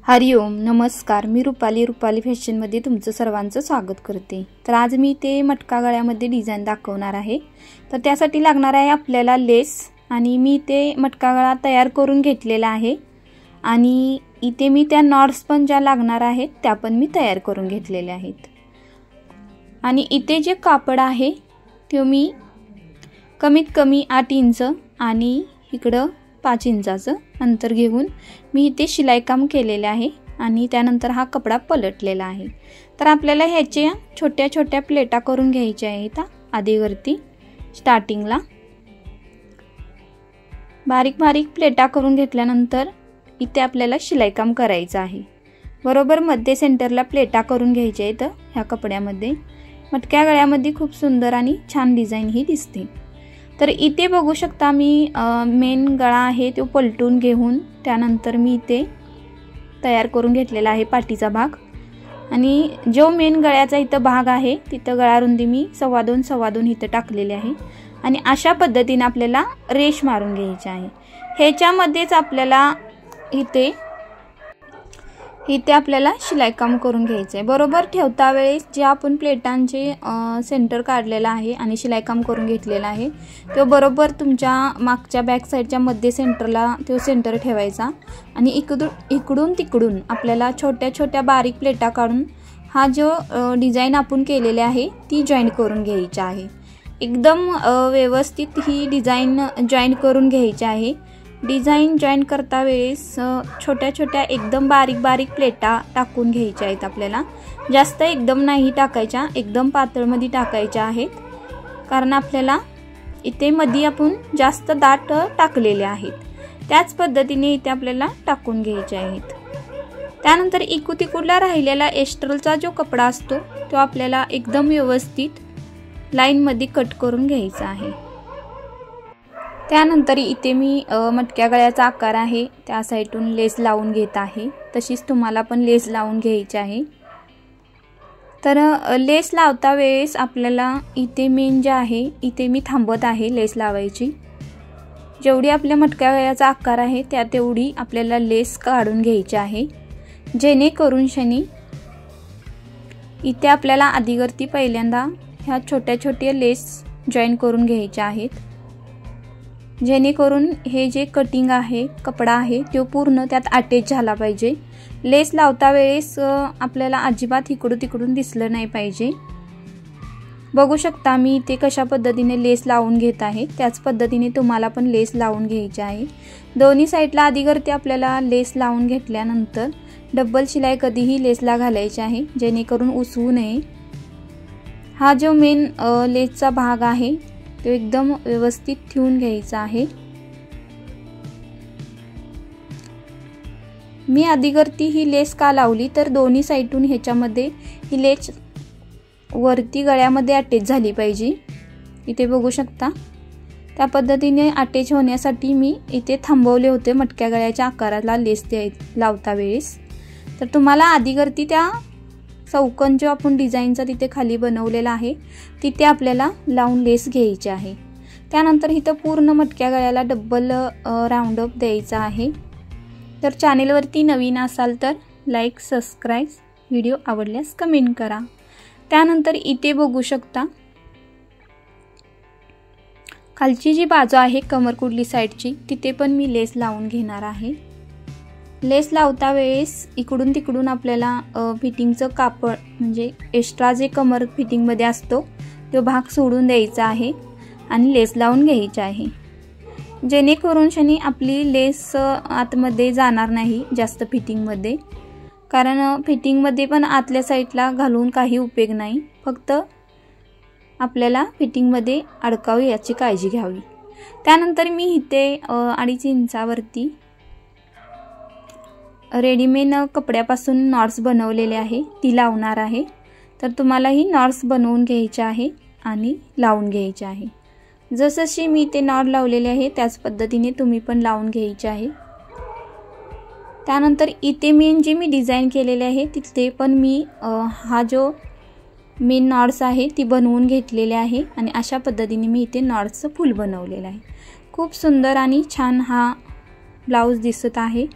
हरिओम नमस्कार। मी रुपाली फॅशनमध्ये तुमचं सर्वांचं स्वागत करते। तर आज मी ते मटका गळ्यामध्ये डिझाइन दाखवणार आहे। तर त्यासाठी लागणार आहे आपल्याला लेस आणि मी ते मटका गळा तयार करून घेतलेला आहे आणि इथे मी त्या नॉट्स पण ज्या लागणार आहेत त्या पण मी तयार करून घेतलेल्या आहेत। आणि इथे जे कापड आहे ते मी कमीत कमी 8 इंच आणि इकडं 5 इंचाचं अंतर घेऊन मी इथे शिलाई काम केलेले आहे आणि त्यानंतर हा कपडा पलटलेला आहे। तर आपल्याला ह्याच्या छोट्या छोट्या प्लेटा करून घ्यायच्या आहेत। आधीवरती स्टार्टिंगला बारीक बारीक प्लेटा करून घेतल्यानंतर इथे आपल्याला शिलाई काम करायचं आहे। बरोबर मध्ये सेंटरला प्लेटा करून घ्यायच्या आहेत। ह्या कपड्यामध्ये मटक्या गळ्यामध्ये खूप सुंदर आणि छान डिझाइन ही दिसते। तर इथे बघू शकता मी मेन गळा आहे तो पलटून घेऊन त्यानंतर मी इथे तयार करून घेतलेला आहे पाठीचा भाग आणि जो मेन गळ्याचा इथं भाग आहे तिथं गळा रुंदी मी 2.5 इथं टाकलेली आहे आणि अशा पद्धतीने आपल्याला रेष मारून घ्यायची आहे। ह्याच्यामध्येच आपल्याला इथे आपल्याला शिलाई काम करून घ्यायचं आहे। बरोबर ठेवता वेळेस जे आपण प्लेटांचे सेंटर काढलेला आहे आणि शिलाई काम करून घेतलेला आहे तो बरोबर तुमच्या मागच्या बॅक साइडच्या मध्ये सेंटरला तो सेंटर ठेवायचा आणि इकडून तिकडून आपल्याला छोट्या छोट्या बारीक प्लेटा काढून हा जो डिझाइन आपण केलेले आहे ती जॉईन करून घ्यायची आहे। एकदम व्यवस्थित ही डिझाइन जॉईन करून घ्यायची आहे। डिझाइन जॉईन करता वेळेस छोट्या छोट्या एकदम बारीक प्लेटा टाकून घ्यायच्या आहेत। आपल्याला जास्त एकदम नाही टाकायच्या, एकदम पातळमध्ये टाकायच्या आहेत कारण आपल्याला इथे मध्ये आपण जास्त दाट टाकलेले आहेत। त्याच पद्धतीने इथे आपल्याला टाकून घ्यायचे आहेत। त्यानंतर इकडला राहिलेला एस्ट्रलचा जो कपडा असतो तो आपल्याला एकदम व्यवस्थित लाईन मध्ये कट करून घ्यायचा आहे। त्यानंतर इथे मी मटक्या गळ्याचा आकार आहे त्या साइडून लेस लावून घेत आहे। तशीच तुम्हाला पण लेस लावून घ्यायची आहे। तर लेस लावता वेळेस आपल्याला इथे मेन जे आहे इथे मी थांबत आहे लेस लावायची। जेवढी आपल्या मटक्या गळ्याचा आकार आहे त्या तेवढी आपल्याला लेस काढून घ्यायची आहे जेणेकरून इथे आपल्याला आधीवरती पहिल्यांदा ह्या छोट्या छोट्या लेस जॉईन करून घ्यायच्या आहेत जेणेकरून हे जे कटिंग आहे कपडा आहे तो पूर्ण त्यात अटॅच झाला पाहिजे। लेस लावता वेळेस आपल्याला अजिबात इकडून दिसलं नाही पाहिजे। बघू शकता मी इथे कशा पद्धतीने लेस लावून घेत आहे त्याच पद्धतीने तुम्हाला पण लेस लावून घ्यायची आहे। दोन्ही साइडला आधीवरती आपल्याला लेस लावून घेतल्यानंतर डबल शिलाई कधीही लेसला घालायची आहे जेणेकरून उसवू नये। हा जो मेन लेसचा भाग आहे तो एकदम व्यवस्थित ठेवून घ्यायचा आहे। मी आधीवरती ही लेस का लावली तर दोन्ही साइडून ह्याच्यामध्ये ही लेस वरती गळ्यामध्ये अटॅच झाली पाहिजे। इथे बघू शकता त्या पद्धतीने अटॅच होण्यासाठी मी इथे थांबवले होते मटक्या गळ्याच्या आकाराला लेस लावता वेळेस। तर तुम्हाला आधीवरती त्या चौकोन जो आपण डिझाइनचा तिथे खाली बनवलेला आहे तिथे आपल्याला लावून लेस घ्यायची आहे। त्यानंतर इथं पूर्ण मटक्या गळ्याला डबल राऊंड अप द्यायचा आहे। तर चॅनेलवरती नवीन असाल तर लाईक सबस्क्राइब, व्हिडिओ आवडल्यास कमेंट करा। त्यानंतर इथे बघू शकता खालची जी बाजू आहे कमरकुडली साइडची तिथे पण मी लेस लावून घेणार आहे। लेस लावता वेळेस इकडून तिकडून आपल्याला फिटिंगचं कापड म्हणजे एक्स्ट्रा जे कमर फिटिंगमध्ये असतो तो भाग सोडून द्यायचा आहे आणि लेस लावून घ्यायची आहे जेणेकरून आपली लेस आतमध्ये जाणार नाही जास्त फिटिंगमध्ये कारण फिटिंगमध्ये पण आतल्या साईडला घालून काही उपयोग नाही, फक्त आपल्याला फिटिंगमध्ये अडकावी याची काळजी घ्यावी। त्यानंतर मी इथे 2.5 इंचावरती रेडीमेड कपड्यापासून नॉट्स बनवलेले आहे ती लावणार आहे। तर तुम्हाला ही नॉट्स बनवून घ्यायची आहे आणि लावून घ्यायची आहे। जसशी मी ते नॉट लावलेले आहे त्याच पद्धतीने तुम्ही पण लावून घ्यायची आहे। त्यानंतर इथे मेन जी मी डिझाइन केलेले आहे तिथे पण मी हा जो मेन नॉट्स आहे ती बनवून घेतलेले आहे आणि अशा पद्धतीने मी इथे नॉट्सचं फूल बनवलेलं आहे। खूप सुंदर आणि छान हा ब्लाउज दिसत आहे।